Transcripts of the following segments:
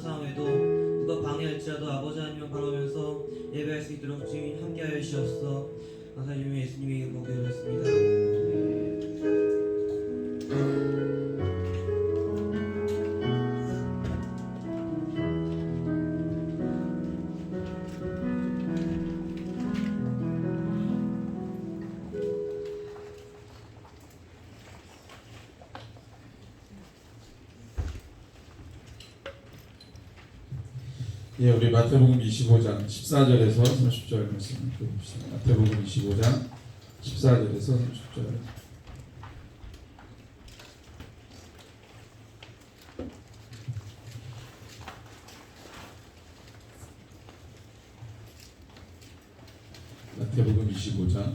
상황에도 누가 방해할지라도 아버지 하나님을 바라보면서 예배할 수 있도록 주님 함께하여 주시옵소서. 항상 이름의 예수님에게 고백드렸습니다. 예, 우리 마태복음 25장 14절에서 30절 말씀 읽어봅시다. 마태복음 25장 14절에서 30절. 마태복음 25장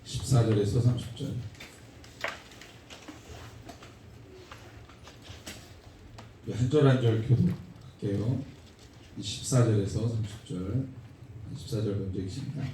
14절에서 30절. 한 절 한 절 교독할게요. 14절에서 30절. 14절 먼저 읽습니다.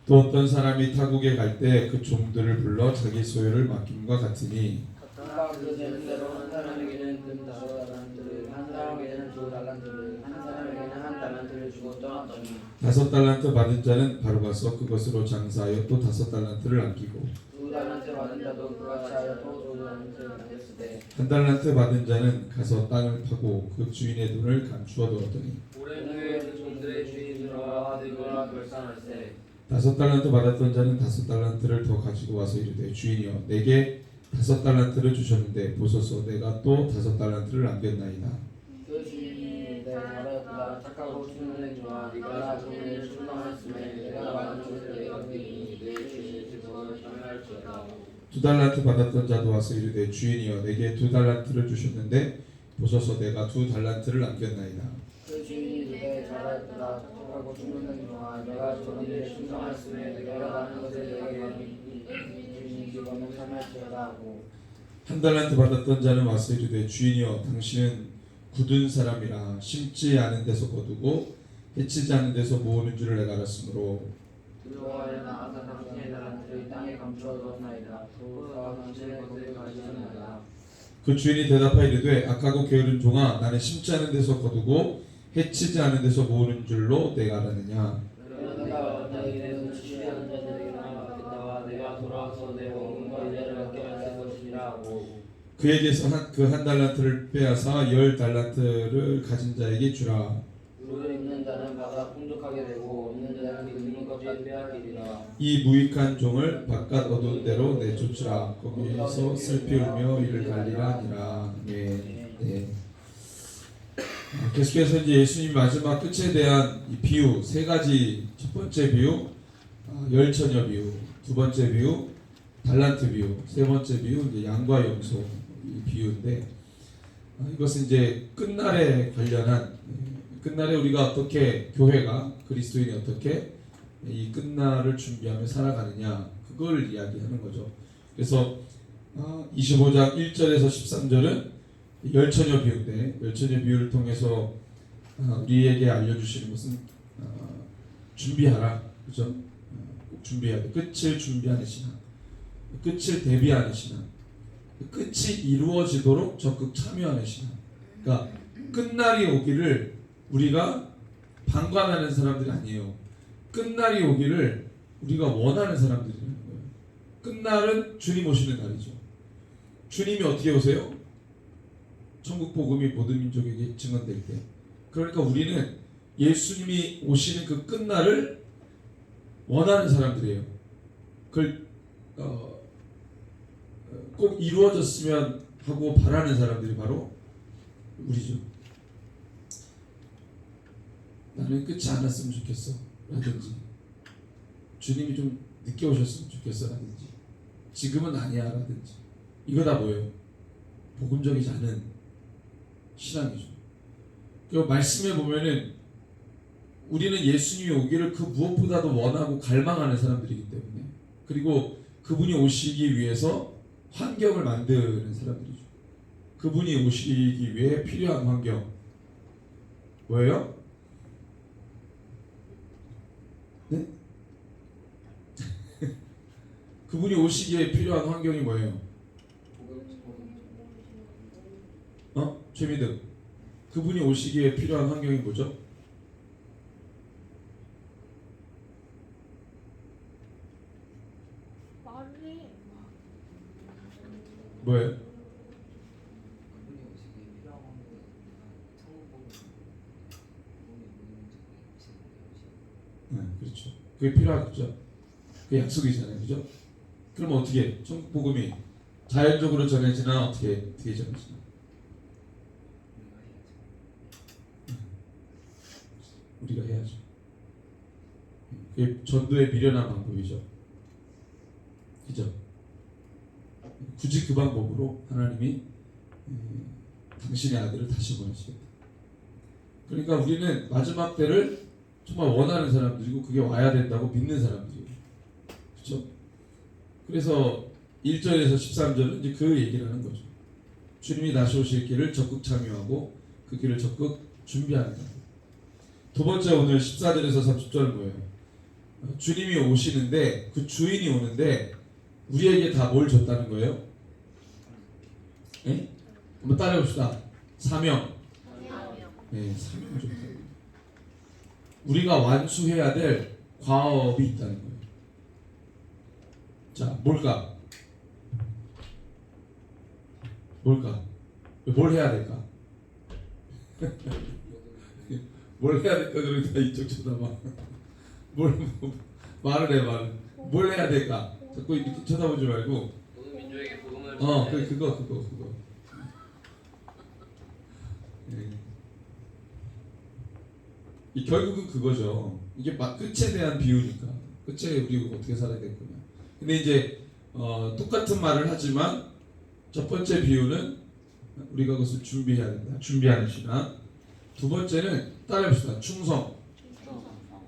또 어떤 사람이 타국에 갈 때 그 종들을 불러 자기 소유를 맡김과 같으니 각각 그 되는 대로 한 사람에게는 금 5달란트를, 한 사람에게는 2달란트를, 한 사람에게는 1달란트를 주고 떠났더니 5달란트 받은 자는 바로 가서 그것으로 장사하여 또 5달란트를 남기고 2달란트 받은 자도 그같이 하여 또 2달란트를 남겼으되 1달란트 받은 자는 가서 땅을 파고 그 주인의 돈을 감추어 두었더니 오랜 후에 그 종들의 주인이 들어와 그들과 결산할세 5달란트 받았던 자는 5달란트를 더 가지고 와서 이르되 주인이여 내게 5달란트를 주셨는데 보소서 내가 또 5달란트를 남겼나이다. 그 주인이 내 잘하였다 착하고 충는 행주와 네가 종을 충성하였음에 내가 받은 것을 여기니 내 주인의 직분을 참여할지어다. 2달란트 받았던 자도 와서 이르되 주인이여 내게 2달란트를 주셨는데 보소서 내가 2달란트를 남겼나이다. 그 주인이 내 잘하였다 착하고 충는 행주와 내가 종을 충성하였음에 내가 받은 것을 여기니 네 주인의 직분을 참여할지어다 하고 1달란트 받았던 자는 와서 이르되 주인이여 당신은 굳은 사람이라 심지 않은 데서 거두고 해치지 않은 데서 모으는 줄을 내가 알았으므로 여호와의 나아가 당신의 달란트를 땅에 감추어 두었나이다. 그가 당신의 것을 가지셨나이다. 그 주인이 대답하여 이르되 악하고 게으른 종아 나는 심지 않은 데서 거두고 해치지 않은 데서 모으는 줄로 내가 알았느냐. 내가 너희에게는 지시하는 자들에게나 맡겠다와 내가 돌아와서 내 원금과 이자를 받게 할 것이니라 하고 그에게서 그 1달란트를 빼앗아 10달란트를 가진 자에게 주라. 그를 있는 자는 받아 풍족하게 되고 없는 자는 그 있는 것까지 빼앗기리라. 이 무익한 종을 바깥 어두운 데로 내쫓으라. 거기에서 슬피 울며 이를 갈리라 하니라. 네. 계속해서 이제 예수님 마지막 끝에 대한 이 비유 세 가지. 첫 번째 비유 열처녀 비유, 두 번째 비유 달란트 비유, 세 번째 비유 이제 양과 염소 이 비유인데 이것은 이제 끝날에 관련한 끝날에 우리가 어떻게 교회가 그리스도인이 어떻게 이 끝날을 준비하며 살아가느냐 그걸 이야기하는 거죠. 그래서 25장 1절에서 13절은 열처녀 비유인데 열처녀 비유를 통해서 우리에게 알려주시는 것은 준비하라, 그죠? 꼭 준비해야 돼. 끝을 준비하는 신앙, 끝을 대비하는 신앙, 끝이 이루어지도록 적극 참여하는 신앙. 그러니까 끝날이 오기를 우리가 방관하는 사람들이 아니에요. 끝날이 오기를 우리가 원하는 사람들이라는 거예요. 끝날은 주님 오시는 날이죠. 주님이 어떻게 오세요? 천국 복음이 모든 민족에게 증언될 때. 그러니까 우리는 예수님이 오시는 그 끝날을 원하는 사람들이에요. 그걸 꼭 이루어졌으면 하고 바라는 사람들이 바로 우리죠. 나는 끝이 안 났으면 좋겠어 라든지 주님이 좀 늦게 오셨으면 좋겠어 라든지 지금은 아니야 라든지 이거 다 뭐예요? 복음적이지 않은 신앙이죠. 그리고 말씀에 보면은 우리는 예수님이 오기를 그 무엇보다도 원하고 갈망하는 사람들이기 때문에 그리고 그분이 오시기 위해서 환경을 만드는 사람들이죠. 그분이 오시기 위해 필요한 환경 뭐예요? 네? 그분이 오시기에 필요한 환경이 뭐예요? 최미득 그분이 오시기에 필요한 환경이 뭐죠? 말이 뭐예요? 그분이 오시기에 필요한 환경은 천국 복음을 몸에 묻는 적이 오시는 그렇죠. 그게 필요하겠죠. 그 약속이잖아요, 그죠? 그럼 어떻게 천국 복음이 자연적으로 전해지나 어떻게 전해지나? 우리가 해야죠. 그게 전도의 미련한 방법이죠. 그죠? 굳이 그 방법으로 하나님이 당신의 아들을 다시 보내시겠다. 그러니까 우리는 마지막 때를 정말 원하는 사람들이고 그게 와야 된다고 믿는 사람들이에요. 그렇죠? 그래서 1절에서 13절은 이제 그 얘기를 하는 거죠. 주님이 다시 오실 길을 적극 참여하고 그 길을 적극 준비하는 것. 두 번째 오늘 14절에서 30절은 뭐예요? 주님이 오시는데 그 주인이 오는데 우리에게 다 뭘 줬다는 거예요? 예? 한번 따라해봅시다. 사명. 네, 사명을 줬다는 거예요. 우리가 완수해야 될 과업이 있다는 거예요. 자, 뭘까? 뭘 해야 될까? 뭘 해야 될까? 그러니까 이쪽 쳐다봐. 말을 해, 말을. 뭘 해야 될까? 자꾸 이렇게 쳐다보지 말고. 모든 민족에게 복음을 그거. 네. 결국은 그거죠. 이게 막 끝에 대한 비유니까. 끝에 우리 어떻게 살아야 될 거냐. 근데 이제 똑같은 말을 하지만 첫 번째 비유는 우리가 그것을 준비해야 된다. 준비하는 신앙. 두 번째는 따라해봅시다. 충성.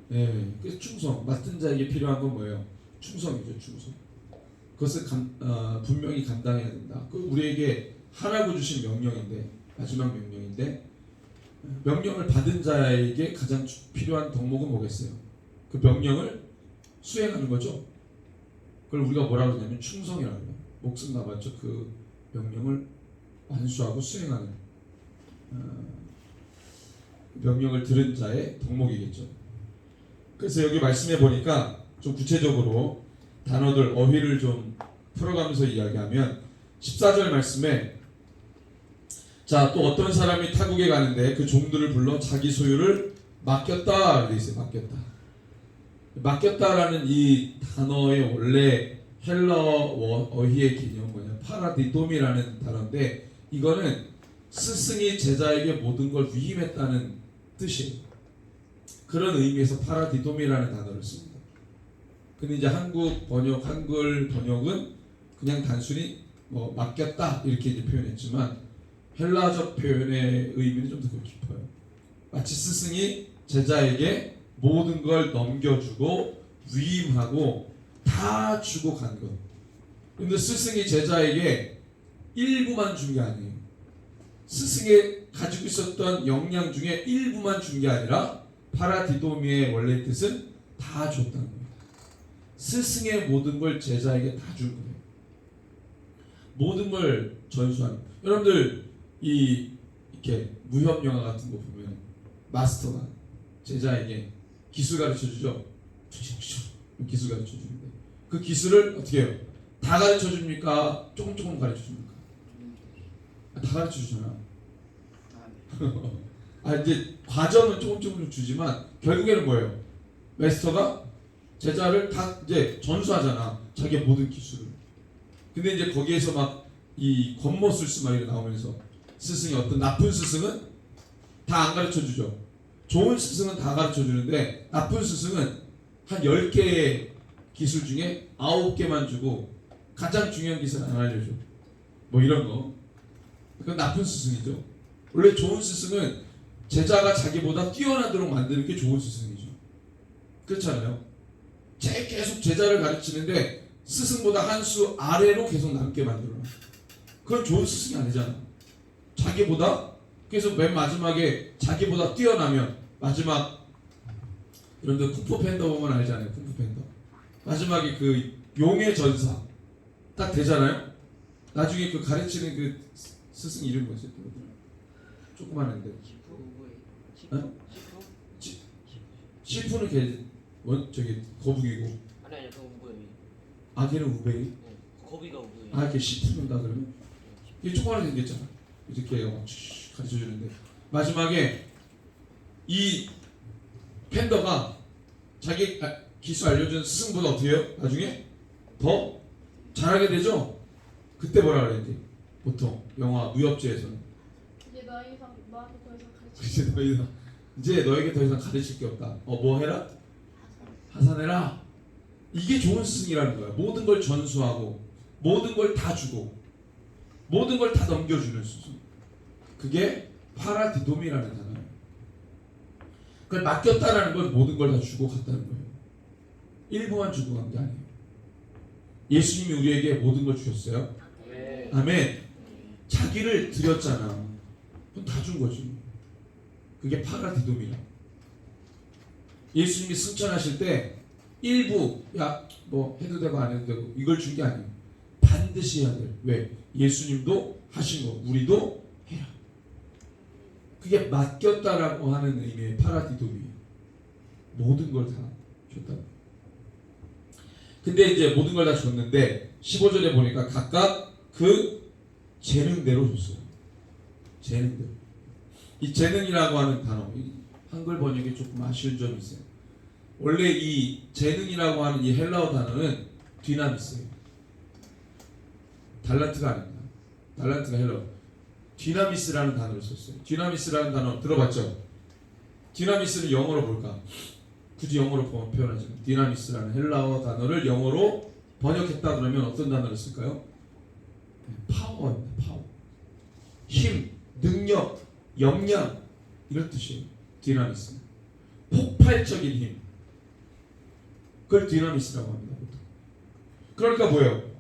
네, 그래서 충성. 맡은 자에게 필요한 건 뭐예요? 충성이죠. 충성. 그것을 분명히 감당해야 된다. 그 우리에게 하라고 주신 명령인데, 마지막 명령인데, 명령을 받은 자에게 가장 필요한 덕목은 뭐겠어요? 그 명령을 수행하는 거죠. 그걸 우리가 뭐라고 하냐면 충성이라고 해요. 목숨 나바쳐 그 명령을 완수하고 수행하는 명령을 들은 자의 덕목이겠죠. 그래서 여기 말씀해 보니까 좀 구체적으로 단어들 어휘를 좀 풀어가면서 이야기하면 14절 말씀에 자, 또 어떤 사람이 타국에 가는데 그 종들을 불러 자기 소유를 맡겼다 이렇게 있어요. 맡겼다라는 이 단어의 원래 헬라어 어휘의 개념 뭐냐 파라디돔이라는 단어인데 이거는 스승이 제자에게 모든 걸 위임했다는 뜻이에요. 그런 의미에서 파라디돔이라는 단어를 씁니다. 근데 이제 한글 번역은 그냥 단순히 뭐 맡겼다 이렇게 이제 표현했지만 헬라적 표현의 의미는 좀 더 깊어요. 마치 스승이 제자에게 모든 걸 넘겨주고 위임하고 다 주고 간 것. 그런데 스승이 제자에게 일부만 준 게 아니에요. 스승이 가지고 있었던 역량 중에 일부만 준 게 아니라 파라디도미의 원래 뜻은 다 줬다는 거예요. 스승의 모든 걸 제자에게 다 준 거예요. 모든 걸 전수하는. 여러분들 이렇게 무협 영화 같은 거 보면 마스터가 제자에게 기술 가르쳐 주죠. 기술 가르쳐 주는데 그 기술을 어떻게 해요? 다 가르쳐 줍니까? 조금 가르쳐 줍니까? 다 가르쳐 주잖아. 이제 과정은 조금 주지만 결국에는 뭐예요? 마스터가 제자를 다 이제 전수하잖아. 자기의 모든 기술을. 근데 이제 거기에서 막 이 겉멋술수 막 이렇게 나오면서 스승이 어떤 나쁜 스승은 다 안 가르쳐 주죠. 좋은 스승은 다 가르쳐 주는데 나쁜 스승은 한 10개의 기술 중에 9개만 주고 가장 중요한 기술 안 알려줘. 뭐 이런 거. 그건 나쁜 스승이죠. 원래 좋은 스승은 제자가 자기보다 뛰어나도록 만드는 게 좋은 스승이죠. 그렇잖아요. 계속 제자를 가르치는데 스승보다 한 수 아래로 계속 남게 만들어. 그건 좋은 스승이 아니잖아. 자기보다 그래서 맨 마지막에 자기보다 뛰어나면 마지막 여러분들 쿵푸 팬더 보면 알잖아요. 쿵푸 팬더 마지막에 그 용의 전사 딱 되잖아요. 나중에 그 가르치는 그 스승 이름 뭐지? 조그만 애인데. 10%? 어? 시프는 저기 거북이고 아니 그거 우고예요. 아기는 우베이. 네. 거기가 우고예요. 아 이렇게 시프는다 그러면 이게 조그만하게 생겼잖아. 이렇게 막 가르쳐 주는데 마지막에 이 팬더가 자기 기술 알려준 스승보다 어떻게 해요? 나중에 더 잘하게 되죠? 그때 뭐라 그랬지? 보통 영화 무협지에서는 이제 너희한테 더 이상 가르치. 이제 너에게 더 이상 가르칠 게 없다. 뭐 해라? 하산해라. 이게 좋은 스승이라는 거야. 모든 걸 전수하고 모든 걸 다 주고 모든 걸 다 넘겨주는 스승. 그게 파라디돔이라는 단어예요. 그걸 맡겼다라는 건 모든 걸 다 주고 갔다는 거예요. 일부만 주고 간 게 아니에요. 예수님이 우리에게 모든 걸 주셨어요. 네. 아멘. 자기를 드렸잖아. 그럼 다 준 거지. 그게 파라디돔이라. 예수님이 승천하실 때 일부 뭐 해도 되고 안 해도 되고 이걸 준 게 아니에요. 반드시 해야 돼. 왜? 예수님도 하신 거 우리도 해라. 그게 맡겼다라고 하는 의미의 파라디돔이에요. 모든 걸 다 줬다. 근데 이제 모든 걸 다 줬는데 15절에 보니까 각각 그 재능대로 줬어요. 재능대로. 이 재능이라고 하는 단어, 한글 번역이 조금 아쉬운 점이 있어요. 원래 이 재능이라고 하는 이 헬라어 단어는 디나미스예요. 달란트가 아닙니다. 달란트가 헬라어. 디나미스라는 단어를 썼어요. 디나미스라는 단어 들어봤죠? 디나미스는 영어로 뭘까? 굳이 영어로 표현하자면 디나미스라는 헬라어 단어를 영어로 번역했다 그러면 어떤 단어를 쓸까요? 파워입니다. 파워. 힘, 능력, 역량 이런 뜻이에요. 디나미스. 폭발적인 힘. 그걸 디나미스라고 합니다. 그러니까 뭐예요?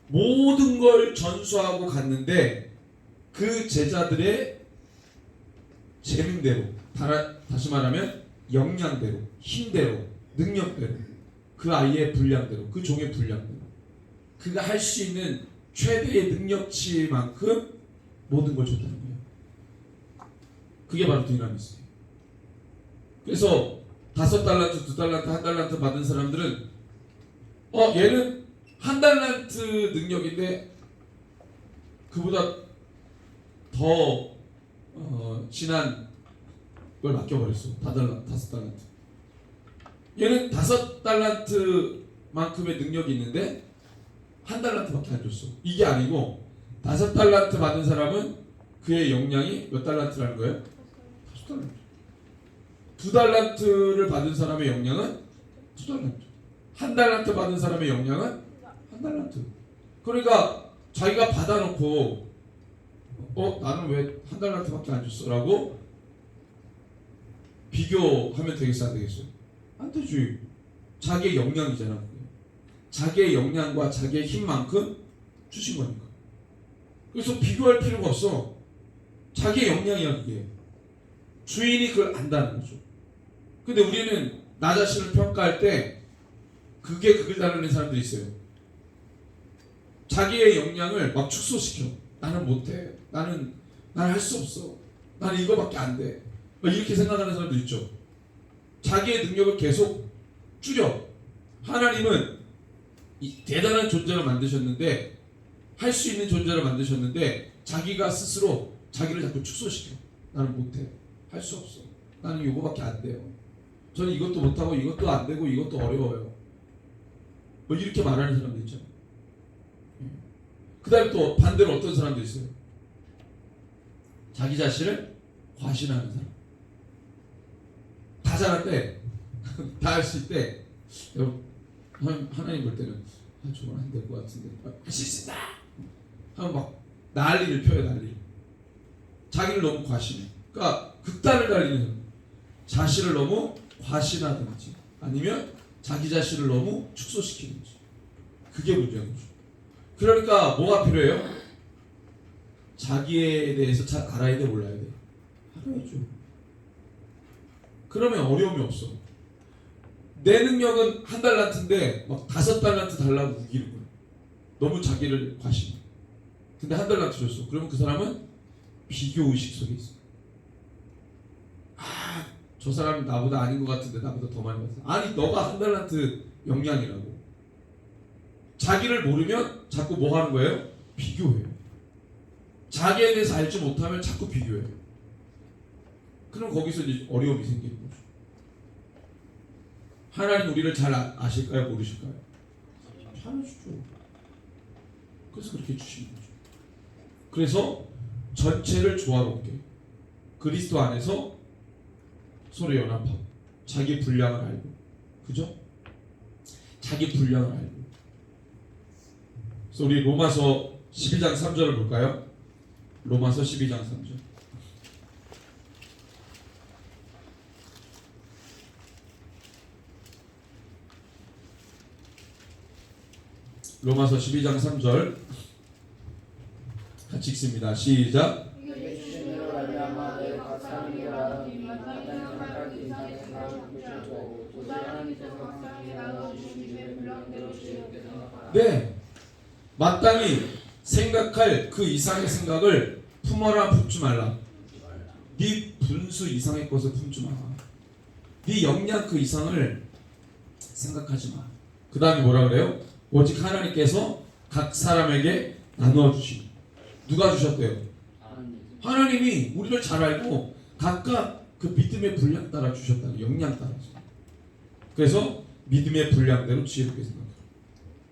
모든 걸 전수하고 갔는데 그 제자들의 재능대로, 다시 말하면 역량대로, 힘대로, 능력대로, 그 아이의 분량대로, 그 종의 분량대로, 그가 할 수 있는 최대의 능력치만큼 모든 걸 줬다는 거예요. 그게 바로 디나미스예요. 그래서 5달란트, 2달란트, 1달란트 받은 사람들은 얘는 1달란트 능력인데 그보다 더 진한 걸 맡겨버렸어. 5달란트. 얘는 5달란트만큼의 능력이 있는데 1달란트밖에 안 줬어. 이게 아니고 5달란트 받은 사람은 그의 역량이 몇 달란트라는 거예요? 5달란트. 2달란트를 받은 사람의 역량은 2달란트. 1달란트 받은 사람의 역량은 1달란트. 그러니까 자기가 받아놓고 나는 왜 1달란트밖에 안 줬어? 라고 비교하면 되겠어? 안 되겠어요? 안 되지. 자기의 역량이잖아. 자기의 역량과 자기의 힘만큼 주신 거니까. 그래서 비교할 필요가 없어. 자기의 역량이야 그게. 주인이 그걸 안다는 거죠. 근데 우리는 나 자신을 평가할 때 그게 그걸 다루는 사람들이 있어요. 자기의 역량을 막 축소시켜. 나는 못해. 나는 할 수 없어. 나는 이거밖에 안 돼. 이렇게 생각하는 사람도 있죠. 자기의 능력을 계속 줄여. 하나님은 이 대단한 존재를 만드셨는데, 할 수 있는 존재를 만드셨는데 자기가 스스로 자기를 자꾸 축소시켜. 나는 못해. 할 수 없어. 나는 이거밖에 안 돼요. 저는 이것도 못하고 이것도 안 되고 이것도 어려워요. 이렇게 말하는 사람도 있죠. 그 다음에 또 반대로 어떤 사람도 있어요. 자기 자신을 과신하는 사람. 다 잘한데 다 할 수 있대. 하나님 볼 때는 저건 안 될 것 같은데 할 수 있다 하면 막 난리를 펴요. 난리. 자기를 너무 과신해. 그러니까 극단을 달리는 사람. 자신을 너무 과신하든지 아니면 자기 자신을 너무 축소시키는지. 그게 문제인 거죠. 그러니까 뭐가 필요해요? 자기에 대해서 잘 알아야 돼, 몰라야 돼? 알아야죠. 그러면 어려움이 없어. 내 능력은 1달란트인데 막 5달란트 달라고 우기는 거야. 너무 자기를 과신해. 근데 1달란트 줬어. 그러면 그 사람은 비교의식 속에 있어. 저 사람 나보다 아닌 것 같은데 나보다 더 많이 받았어. 아니 너가 한 달란트 역량이라고. 자기를 모르면 자꾸 뭐 하는 거예요? 비교해요. 자기에 대해서 알지 못하면 자꾸 비교해요. 그럼 거기서 이제 어려움이 생기는 거죠. 하나님 우리를 잘 아실까요? 모르실까요? 잘 아시죠. 그래서 그렇게 주시는 거죠. 그래서 전체를 조화롭게 그리스도 안에서 서로 연합하고 자기 분량을 알고, 그죠? 자기 분량을 알고. 그래서 우리 로마서 12장 3절을 볼까요? 로마서 12장 3절. 로마서 12장 3절 같이 읽습니다. 시작. 이게 주신 대로 말미암아 내 각 사람에게 말하노니 마땅히 생각할 이상의 생각을 붙지 않고 도저히 하나님께서 각사에게 나눠주신 입의 분량대로 지혜롭게 생각하라. 네, 마땅히 생각할 그 이상의 생각을 품어라, 품지 말라. 네 분수 이상의 것을 품지 마라. 네 역량 그 이상을 생각하지 마. 그 다음에 뭐라 그래요? 오직 하나님께서 각 사람에게 나누어 주신. 누가 주셨대요? 하나님이 우리를 잘 알고 각각 그 믿음의 분량 따라 주셨다는, 역량 따라서. 그래서 믿음의 분량대로 지혜롭게 생각해요.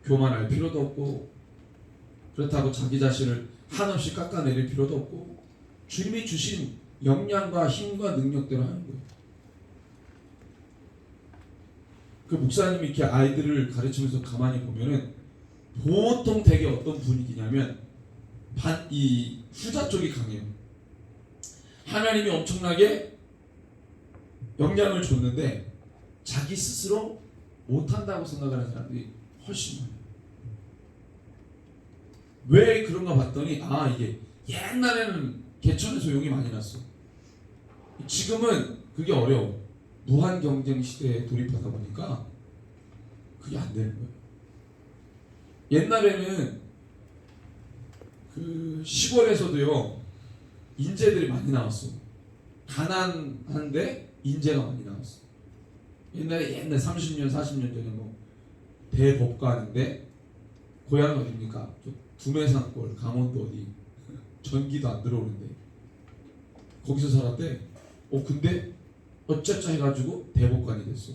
교만할 필요도 없고, 그렇다고 자기 자신을 한없이 깎아내릴 필요도 없고, 주님이 주신 역량과 힘과 능력대로 하는 거예요. 그 목사님이 이렇게 아이들을 가르치면서 가만히 보면은 보통 되게 어떤 분위기냐면 이 후자 쪽이 강해요. 하나님이 엄청나게 역량을 줬는데 자기 스스로 못한다고 생각하는 사람들이 훨씬 많아요. 왜 그런가 봤더니 이게 옛날에는 개천에서 용이 많이 났어. 지금은 그게 어려워. 무한 경쟁 시대에 돌입하다 보니까 그게 안 되는 거예요. 옛날에는 그 시골에서도요 인재들이 많이 나왔어. 가난한데 인재가 많이 나왔어. 옛날 30년 40년 전에 뭐 대법관인데 고향 어디입니까? 두메산골 강원도 어디 전기도 안 들어오는데 거기서 살았대. 근데 어쩌자 해가지고 대법관이 됐어.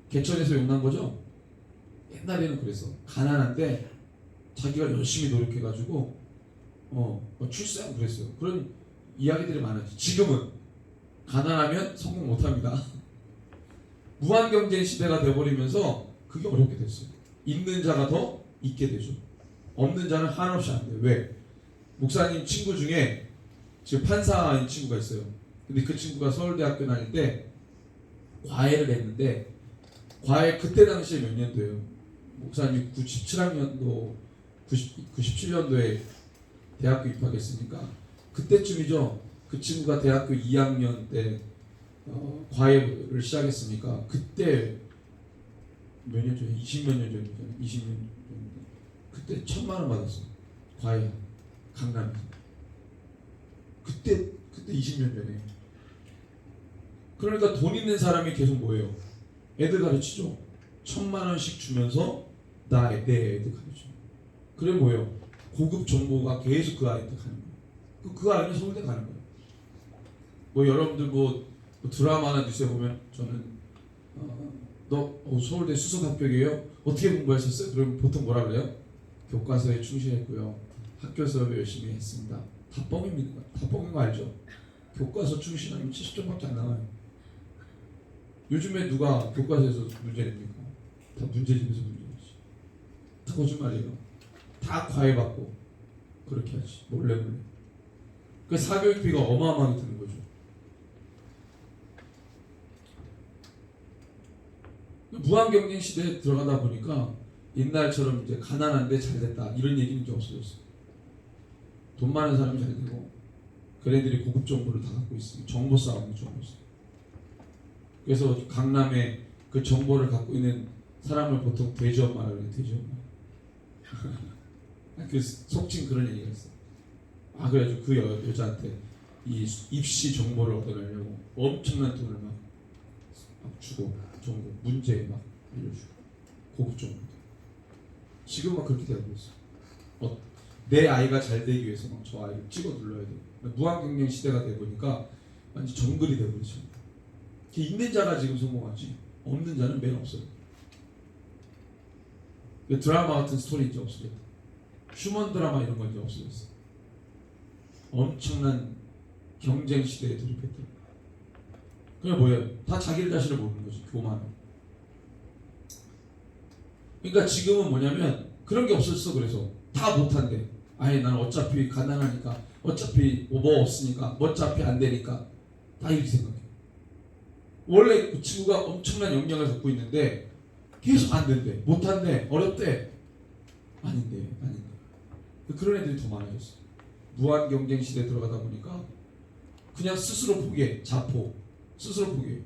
개천에서 용난 거죠. 옛날에는 그래서 가난한데 자기가 열심히 노력해가지고 출세하고 그랬어요. 그런 이야기들이 많았지. 지금은 가난하면 성공 못합니다. 무한경쟁 시대가 돼버리면서 그게 어렵게 됐어요. 있는 자가 더 있게 되죠. 없는 자는 한없이 안 돼요. 왜? 목사님 친구 중에 지금 판사인 친구가 있어요. 근데 그 친구가 서울대학교 다닐 때 과외를 했는데, 과외 그때 당시에 몇 년도예요? 목사님이 97학년도 97년도에 대학교 입학했으니까 그때쯤이죠. 그 친구가 대학교 2학년 때 과외를 시작했으니까 그때 몇 년 전에 20몇 년 전이잖아요. 20년 전. 그때 1,000만 원 받았어. 과외 강남에서. 그때 20년 전에. 그러니까 돈 있는 사람이 계속 뭐예요? 애들 가르치죠. 1,000만 원씩 주면서 내 애들 가르쳐. 그래 뭐예요? 고급 정보가 계속 그 아이한테 가는 거예요. 그 아이는 서울대 가는 거예요. 뭐 여러분들 뭐 드라마나 뉴스에 보면 저는 너 서울대 수석 합격이에요? 어떻게 공부하셨어요? 그러면 보통 뭐라 그래요? 교과서에 충실했고요. 학교 수업을 열심히 했습니다. 다 뻥입니다. 다 뻥인 거 알죠? 교과서 충실하면 70점밖에 안 나와요. 요즘에 누가 교과서에서 문제 냅니까? 다 문제집에서 문제 내지. 다 거짓말이에요. 다 과외받고 그렇게 하지. 몰래. 그 사교육비가 어마어마하게 드는 거죠. 무한경쟁 시대에 들어가다 보니까 옛날처럼 이제 가난한데 잘됐다 이런 얘기는 이제 없어졌어요. 돈 많은 사람이 잘되고 걔네들이 고급 정보를 다 갖고 있어요. 정보 싸움이 좀 있어요. 그래서 강남에 그 정보를 갖고 있는 사람을 보통 돼지엄마라고 해요. 돼지엄마. 그 속칭 그런 얘기가 있어. 그래가지고 그 여자한테 이 입시 정보를 얻어내려고 엄청난 돈을 막 막 주고 전공 문제 막 알려주고 고급 전공. 지금 막 그렇게 되고 있어. 내 아이가 잘 되기 위해서 막 저 아이를 찍어 눌러야 돼. 무한경쟁 시대가 돼 보니까 완전 정글이 돼 버리죠. 있는 자가 지금 성공하지 없는 자는 매일 없어요. 드라마 같은 스토리 이제 없어졌다. 휴먼 드라마 이런 건 이제 없어졌어. 엄청난 경쟁 시대에 돌입했다. 그게 뭐예요? 다 자기 자신을 모르는 거지. 교만. 그러니까 지금은 뭐냐면 그런 게 없었어. 그래서 다 못한대. 아예 난 어차피 가난하니까, 어차피 뭐 없으니까, 어차피 안 되니까 다 이렇게 생각해. 원래 그 친구가 엄청난 역량을 갖고 있는데 계속 안 된대, 못한대, 어렵대. 아닌데. 그런 애들이 더 많아졌어. 무한 경쟁 시대에 들어가다 보니까 그냥 스스로 포기해. 자포. 스스로 포기해.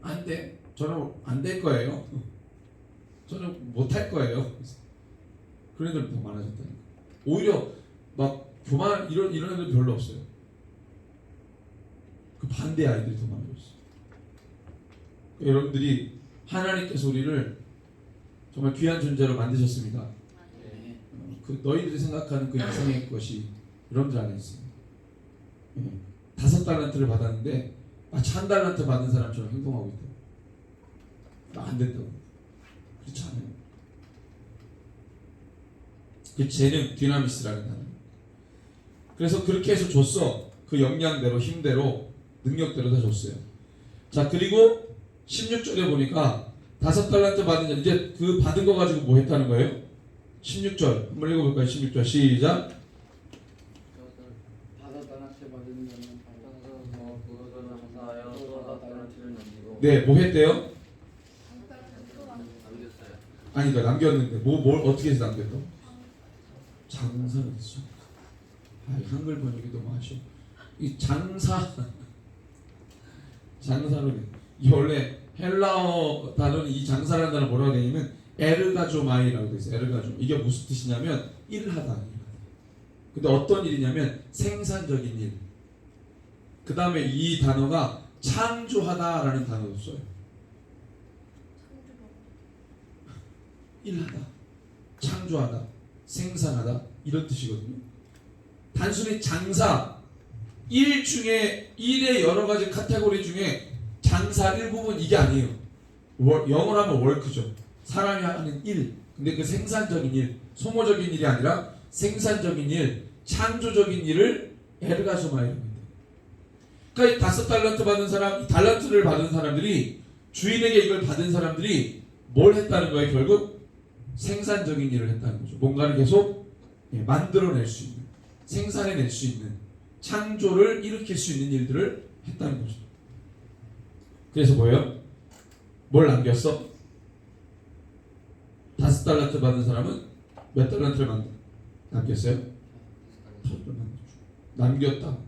안 돼. 저는 안 될 거예요. 저는 못할 거예요. 그런 애들 더 많아졌다니까. 오히려 막 교만 이런 애들 별로 없어요. 그 반대 아이들이 더 많아졌어. 여러분들이 하나님께서 우리를 정말 귀한 존재로 만드셨습니다. 그 너희들이 생각하는 그 이상의 것이 여러분들 안에 있습니다. 5달란트를 받았는데 마치 1달란트 받은 사람처럼 행동하고 있다. 안 된다고. 그렇지 않아요. 그 재능, 디나미스라는 단어. 그래서 그렇게 해서 줬어. 그 역량대로, 힘대로, 능력대로 다 줬어요. 자, 그리고 16절에 보니까 5달란트 받은 자, 이제 그 받은 거 가지고 뭐 했다는 거예요? 16절 한번 읽어볼까요? 16절 시작. 5달란트 받은 자는 그것을 장사하여 또 5달란트를 남기고 네, 뭐 했대요? 남겼어요. 아니다, 남겼는데 뭘 어떻게 해서 남겼다? 장사를 했어. 한글 번역이 너무 아쉬워. 이 장사로 이 원래 헬라어 단어는 이 장사라는 단어 뭐라고 되냐면 에르가조마이라고 돼 있어요. 에르가조. 이게 무슨 뜻이냐면 일하다. 근데 어떤 일이냐면 생산적인 일. 그 다음에 이 단어가 창조하다라는 단어도 써요. 일하다, 창조하다, 생산하다 이런 뜻이거든요. 단순히 장사, 일 중에 일의 여러 가지 카테고리 중에 장사 일부분 이게 아니에요. 영어로 하면 워크죠. 사람이 하는 일. 근데 그 생산적인 일, 소모적인 일이 아니라 생산적인 일, 창조적인 일을 에르가소마이라고 합니다. 그러니까 5달란트 받은 사람, 달란트를 받은 사람들이 주인에게 이걸 받은 사람들이 뭘 했다는 거예요? 결국 생산적인 일을 했다는 거죠. 뭔가를 계속 만들어낼 수 있는, 생산해낼 수 있는, 창조를 일으킬 수 있는 일들을 했다는 거죠. 그래서 뭐예요? 뭘 남겼어? 5달란트 받은 사람은 몇 달란트를 남겼어요? 남겼다.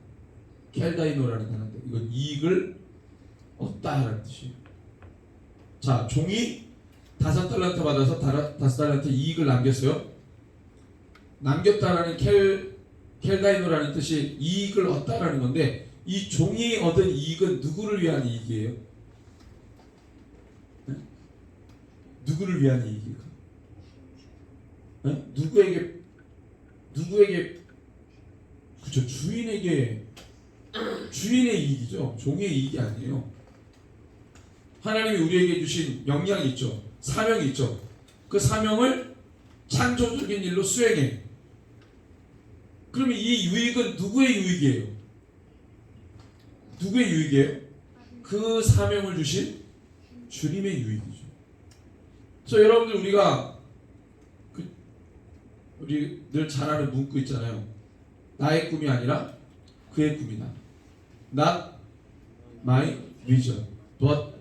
켈다이노라는 단어인데 이건 이익을 얻다라는 뜻이에요. 자, 종이 5달란트 받아서 5달란트 이익을 남겼어요. 남겼다라는 켈다이노라는 뜻이 이익을 얻다라는 건데 이 종이 얻은 이익은 누구를 위한 이익이에요? 네? 누구를 위한 이익일까? 네? 누구에게 그렇죠. 주인의 이익이죠. 종의 이익이 아니에요. 하나님이 우리에게 주신 역량이 있죠. 사명이 있죠. 그 사명을 창조적인 일로 수행해. 그러면 이 유익은 누구의 유익이에요? 누구의 유익이에요? 그 사명을 주신 주님의 유익이죠. 그래서 여러분들 우리 늘 잘 아는 문구 있잖아요. 나의 꿈이 아니라 그의 꿈이다. Not my vision, but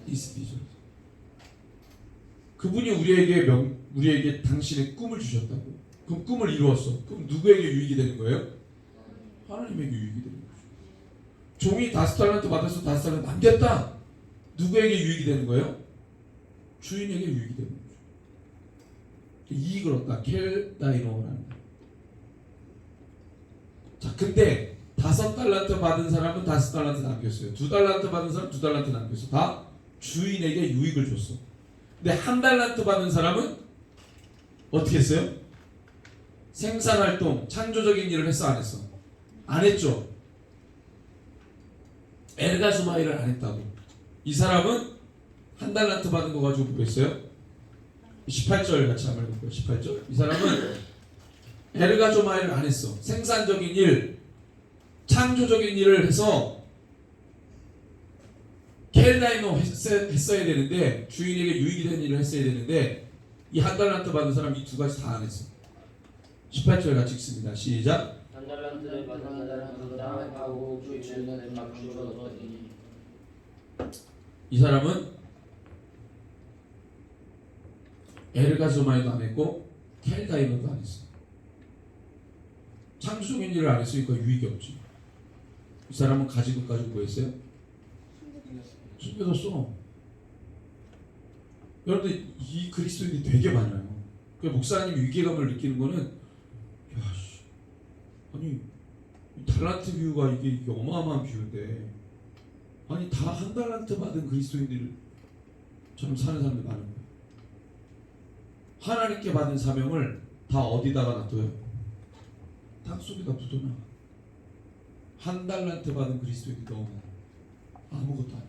his vision. 그분이 우리에게 당신의 꿈을 주셨다고. 그럼 꿈을 이루었어. 그럼 누구에게 유익이 되는 거예요? 하나님에게 유익이 되는 거죠. 종이 5달란트 받아서 5달란트 남겼다. 누구에게 유익이 되는 거예요? 주인에게 유익이 되는 거죠. 이익을 얻다. 켈다이노라는. 자, 근데 5달란트 받은 사람은 5달란트 남겼어요. 2달란트 받은 사람은 2달란트 남겼어. 다 주인에게 유익을 줬어. 근데 1달란트 받은 사람은 어떻게 했어요? 생산활동, 창조적인 일을 했어, 안 했어? 안 했죠. 에르가즈마이를 안 했다고. 이 사람은 1달란트 받은 거 가지고 뭐 했어요? 18절 같이 한번 해볼까요? 18절. 이 사람은 에르가즈마이를 안 했어. 생산적인 일, 창조적인 일을 해서 켈다이노 했어야 되는데, 주인에게 유익이 되는 일을 했어야 되는데, 이 1달란트 받은 사람 이 두 가지 다 안 했어. 18절 같이 읽습니다. 시작. 한 달란트를 받은 사람은 땅을 파고 주인은 막주로 얻으니 이 사람은 에르가즈마이도 안 했고 켈다이노도 안 했어. 창조적인 일을 안 했으니까 유익이 없지. 이 사람은 가진 것 가지고 뭐 했어요? 숨겨뒀어. 여러분들 이 그리스도인이 되게 많아요. 그 목사님 위기감을 느끼는 거는 야씨 아니 이 달란트 비유가 이게 어마어마한 비유인데 아니 다 1달란트 받은 그리스도인들처럼 사는 사람들이 많은 거예요. 하나님께 받은 사명을 다 어디다가 놔둬요? 땅 속에다 묻어놔. 1달란트 받은 그리스도인이 너무 많아. 아무것도 안 해.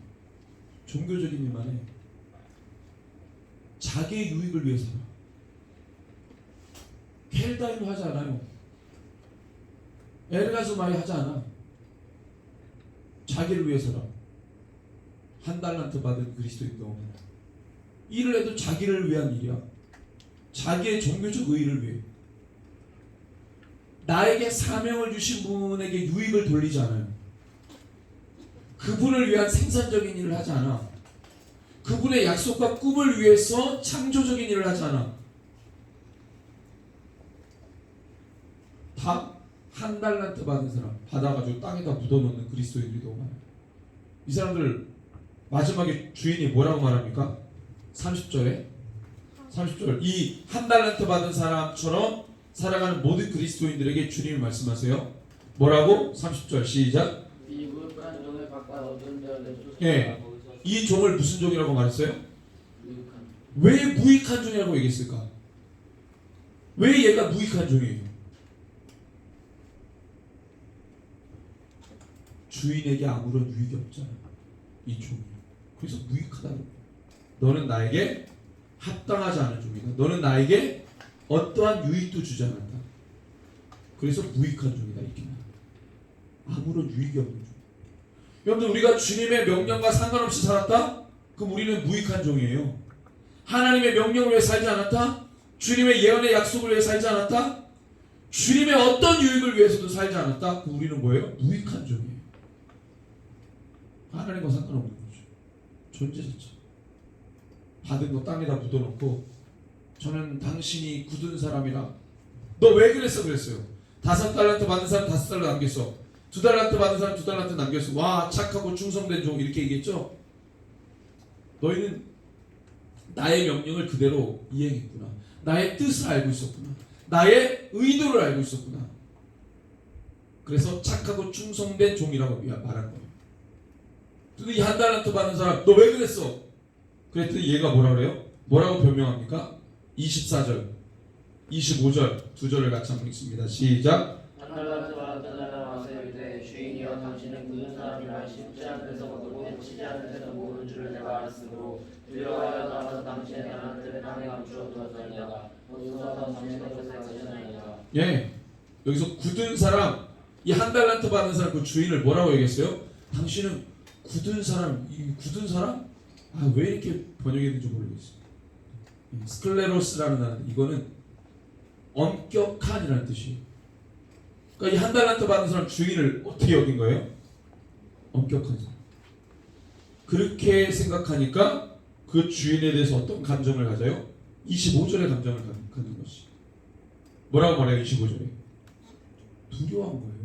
종교적인 일만 해. 자기의 유익을 위해 살아. 켈다이노 하지 않아요. 에르가즈마이 하지 않아. 자기를 위해 살아. 1달란트 받은 그리스도인이 너무 많아. 일을 해도 자기를 위한 일이야. 자기의 종교적 의의를 위해. 나에게 사명을 주신 분에게 유익을 돌리지 않아요. 그분을 위한 생산적인 일을 하지 않아. 그분의 약속과 꿈을 위해서 창조적인 일을 하지 않아. 다 1달란트 받은 사람 받아가지고 땅에다 묻어놓는 그리스도인들이 너무 많아요. 이 사람들 마지막에 주인이 뭐라고 말합니까? 30절 이 1달란트 받은 사람처럼 살아가는 모든 그리스도인들에게 주님이 말씀하세요. 뭐라고? 30절 시작. 이 무익한 종을 각각 얻은 자를 예. 이 종을 무슨 종이라고 말했어요? 무익한 왜 무익한 종이라고 얘기했을까? 왜 얘가 무익한 종이에요? 주인에게 아무런 유익이 없잖아. 이 종이. 그래서 무익하다고. 너는 나에게 합당하지 않은 종이다. 너는 나에게 어떠한 유익도 주지 않았다. 그래서 무익한 종이다. 이렇게 말해. 아무런 유익이 없는 종. 여러분들 우리가 주님의 명령과 상관없이 살았다? 그럼 우리는 무익한 종이에요. 하나님의 명령을 위해 살지 않았다? 주님의 예언의 약속을 위해 살지 않았다? 주님의 어떤 유익을 위해서도 살지 않았다? 그럼 우리는 뭐예요? 무익한 종이에요. 하나님과 상관없는 거죠. 존재 자체. 받은 거 땅에다 묻어놓고 저는 당신이 굳은 사람이라. 너 왜 그랬어요? 5달란트 받은 사람 5달란트 남겼어. 2달란트 받은 사람 2달란트 남겼어. 와 착하고 충성된 종 이렇게 얘기했죠. 너희는 나의 명령을 그대로 이행했구나. 나의 뜻을 알고 있었구나. 나의 의도를 알고 있었구나. 그래서 착하고 충성된 종이라고 말한 거예요. 근데 이 1달란트 받은 사람 너 왜 그랬어? 그랬더니 얘가 뭐라 그래요? 뭐라고 변명합니까? 24절 25절 두 절을 같이 한번 읽습니다. 시작. 한 달란트 받은 사람 와서 이르되 주인이여 당신은 굳은 사람이라 쉽지 않은 데서 거두고 해치지 않은 데서 모으는 줄을 내가 알았으므로 두려워하여 나가서 당신의 달란트를 땅에 감추어 두었더니가 어디서 당신의 것을 가지셨나이까. 예, 여기서 굳은 사람 이 1달란트 받은 사람 그 주인을 뭐라고 얘기했어요? 당신은 굳은 사람. 이 굳은 사람? 아, 왜 이렇게 번역했는지 모르겠어. 스클레로스라는 단어 이거는 엄격한이라는 뜻이에요. 그러니까 이 1달란트 받은 사람 주인을 어떻게 여긴 거예요? 엄격한 사람. 그렇게 생각하니까 그 주인에 대해서 어떤 감정을 가져요? 25절의 감정을 갖는 것이. 뭐라고 말해요? 25절에 두려워한 거예요.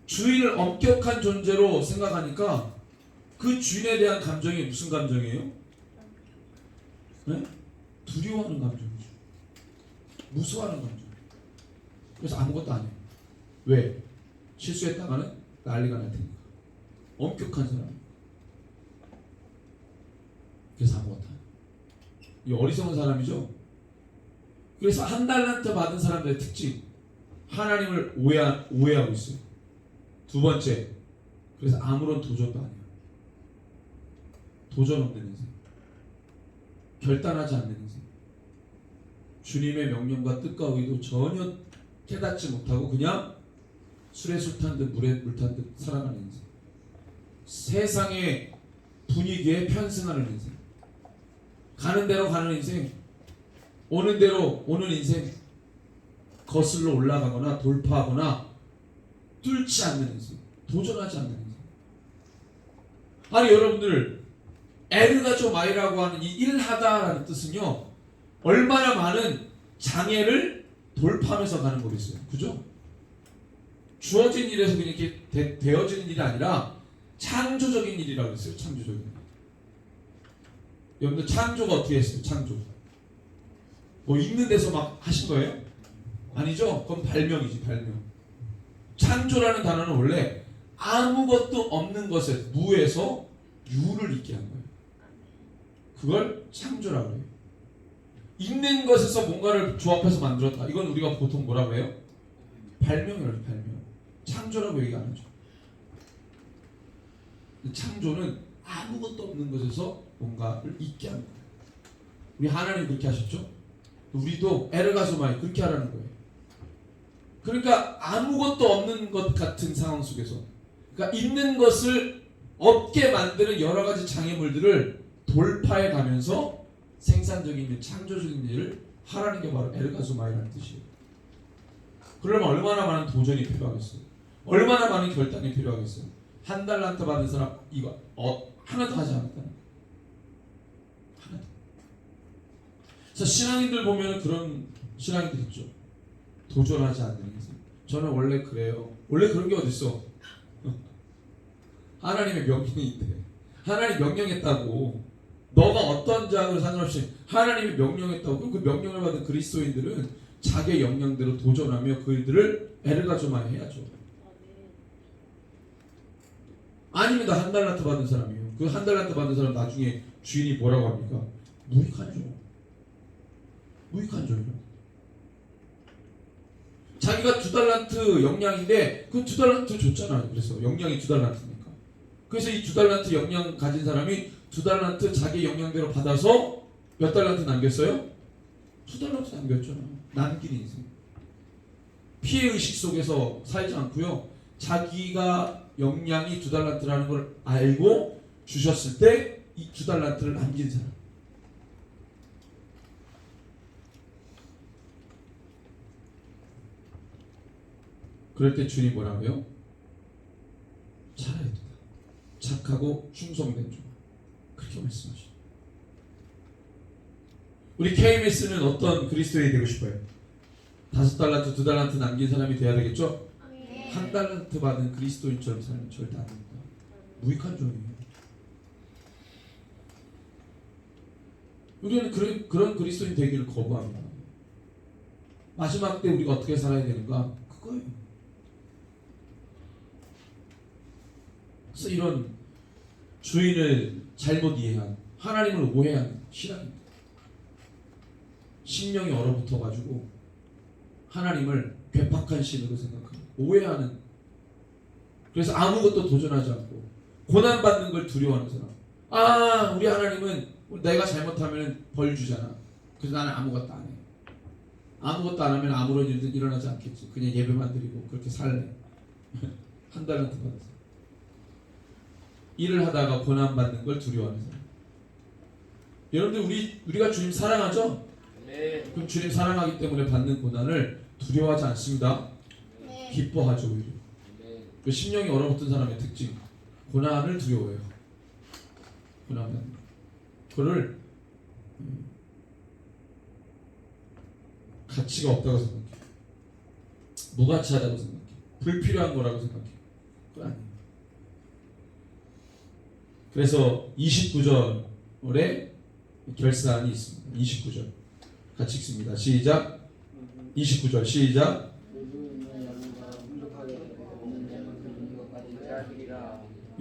주인을 엄격한 존재로 생각하니까 그 주인에 대한 감정이 무슨 감정이에요? 네? 두려워하는 감정이죠. 무서워하는 감정. 그래서 아무것도 안 해요. 왜? 실수했다가는 난리가 날 테니까. 엄격한 사람. 그래서 아무것도 안 해요. 이 어리석은 사람이죠. 그래서 한 달란트 받은 사람들의 특징, 하나님을 오해하고 있어요. 두 번째, 그래서 아무런 도전도 안 해요. 도전 없는 인생, 결단하지 않는 인생, 주님의 명령과 뜻과 의도 전혀 깨닫지 못하고 그냥 술에 술 탄 듯 물에 물 탄 듯 살아가는 인생, 세상의 분위기에 편승하는 인생, 가는 대로 가는 인생, 오는 대로 오는 인생, 거슬러 올라가거나 돌파하거나 뚫지 않는 인생, 도전하지 않는 인생. 아니 여러분들, 에르가조마이라고 하는 이 일하다라는 뜻은요, 얼마나 많은 장애를 돌파하면서 가는 거겠어요. 그죠? 주어진 일에서 그냥 이렇게 되어지는 일이 아니라 창조적인 일이라고 했어요. 창조적인 일. 여러분들 창조가 어떻게 했어요? 창조. 뭐 있는 데서 막 하신 거예요? 아니죠? 그건 발명이지, 발명. 창조라는 단어는 원래 아무것도 없는 것에, 무에서 유를 있게 한 거예요. 그걸 창조라고 해요. 있는 것에서 뭔가를 조합해서 만들었다. 이건 우리가 보통 뭐라고 해요? 발명이라고 해요, 발명. 창조라고 얘기 안 하죠. 창조는 아무것도 없는 것에서 뭔가를 있게 하는 거예요. 우리 하나님 그렇게 하셨죠? 우리도 에르가소마이 그렇게 하라는 거예요. 그러니까 아무것도 없는 것 같은 상황 속에서, 그러니까 있는 것을 없게 만드는 여러 가지 장애물들을 돌파해 가면서 생산적인 창조적인 일을 하라는 게 바로 에르가소마이라는 뜻이에요. 그러면 얼마나 많은 도전이 필요하겠어요? 얼마나 많은 결단이 필요하겠어요? 한 달란트 받은 사람 이거 하나도 하지 않았다는 거예요. 하나도. 그래서 신앙인들 보면 그런 신앙인들 있죠. 도전하지 않는 인생. 저는 원래 그래요. 원래 그런 게 어딨어? 하나님의 명령인데, 하나님 명령했다고, 너가 어떤 자로 상관없이 하나님이 명령했다고. 그럼 그 명령을 받은 그리스도인들은 자기의 역량대로 도전하며 그 일들을 에르가조마이 해야죠. 아니면 나 한 달란트 받은 사람이에요. 그 한 달란트 받은 사람 나중에 주인이 뭐라고 합니까? 무익한 종. 무익한 종이요. 자기가 2달란트 역량인데 그 2달란트 줬잖아요. 그래서 역량이 2달란트니까. 그래서 이 2달란트 역량 가진 사람이 2달란트 자기 역량대로 받아서 몇 달란트 남겼어요? 2달란트 남겼잖아. 남긴 인생. 피해의식 속에서 살지 않고요. 자기가 역량이 2달란트라는 걸 알고 주셨을 때 이 2달란트를 남긴 사람. 그럴 때 주님 뭐라고요? 잘했다. 착하고 충성된 종. 그렇게 말씀하시죠. 우리 KMS는 어떤 그리스도인이 되고 싶어요? 5달란트, 2달란트 남긴 사람이 돼야 되겠죠? 네. 1달란트 받은 그리스도인처럼 살면 절대 안 됩니다. 무익한 종이에요. 우리는 그런 그리스도인 되기를 거부합니다. 마지막 때 우리가 어떻게 살아야 되는가? 그거예요. 그래서 이런 주인을 잘못 이해한, 하나님을 오해한 신앙입니다. 심령이 얼어붙어가지고 하나님을 괴팍한 신으로 생각하고 오해하는, 그래서 아무것도 도전하지 않고 고난받는 걸 두려워하는 사람. 우리 하나님은 내가 잘못하면 벌 주잖아. 그래서 나는 아무것도 안 해. 아무것도 안 하면 아무런 일도 일어나지 않겠지. 그냥 예배만 드리고 그렇게 살래. 한 달란트 받았어. 일을 하다가 고난받는 걸 두려워하는 사람. 여러분들 우리가 주님 사랑하죠? 네. 그럼 주님 사랑하기 때문에 받는 고난을 두려워하지 않습니다. 네. 기뻐하죠. 오히려. 네. 그 심령이 얼어붙은 사람의 특징, 고난을 두려워해요. 고난받는 그거를 가치가 없다고 생각해요. 무가치하다고 생각해요. 불필요한 거라고 생각해요. 그건 아니에요. 그래서 29절에 결산이 있습니다. 29절 같이 읽습니다. 시작. 29절 시작. 요즘 있는 여는 사람 훌륭하게 없는데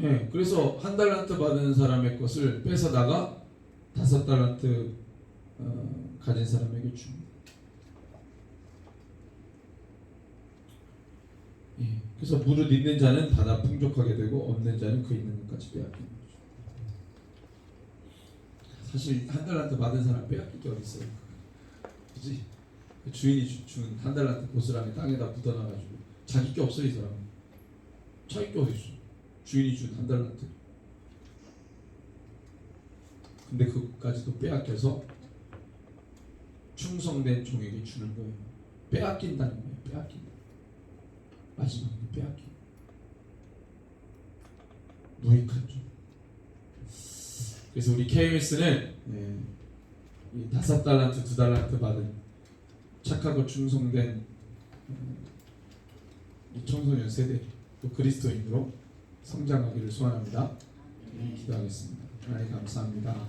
예, 그래서 1달란트 받은 사람의 것을 뺏어다가 5달란트 가진 사람에게 줍니다. 예, 그래서 무릇 있는 자는 받아 풍족하게 되고 없는 자는 그 있는 것까지 빼앗기는 거죠. 사실 1달란트 받은 사람 빼앗길 게 어디 있어요? 그지? 그 주인이 준 1달란트 고스란히 땅에다 묻어놔가지고 자기 게 없어 이 사람. 자기 게 어디 있어? 주인이 준 1달란트. 근데 그것까지도 빼앗겨서 충성된 종에게 주는 거예요. 빼앗긴다는 거예요. 빼앗긴다. 마지막에 빼앗긴. 무익한 종. 그래서 우리 KMS는 이 5달란트, 2달란트 받은 착하고 충성된 이 청소년 세대 또 그리스도인으로 성장하기를 소원합니다. 기도하겠습니다. 하나님 감사합니다.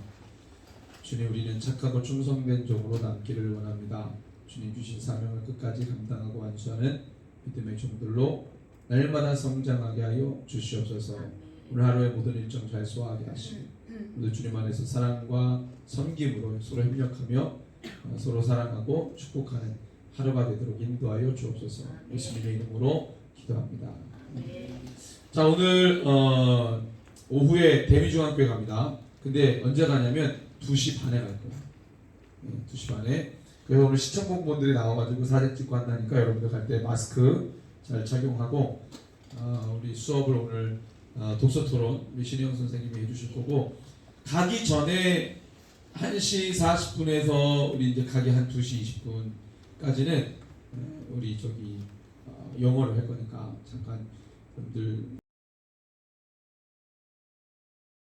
주님, 우리는 착하고 충성된 종으로 남기를 원합니다. 주님 주신 사명을 끝까지 감당하고 완수하는 믿음의 종들로 날마다 성장하게 하여 주시옵소서. 오늘 하루의 모든 일정 잘 소화하게 하시고 오늘 주님 안에서 사랑과 섬김으로 서로 협력하며 서로 사랑하고 축복하는 하루가 되도록 인도하여 주옵소서. 예수님의 이름으로 기도합니다. 자, 오늘 오후에 데뷔중학교에 갑니다. 근데 언제 가냐면 2시 반에 갈 거예요. 2시 반에. 그래서 오늘 시청공무원들이 나와가지고 사진 찍고 한다니까 여러분들 갈 때 마스크 잘 착용하고 우리 수업을 오늘 독서토론 우리 신영 선생님이 해주실 거고, 가기 전에 1시 40분에서 우리 이제 가기 한 2시 20분까지는 우리 영어를 할 거니까 잠깐 여러분들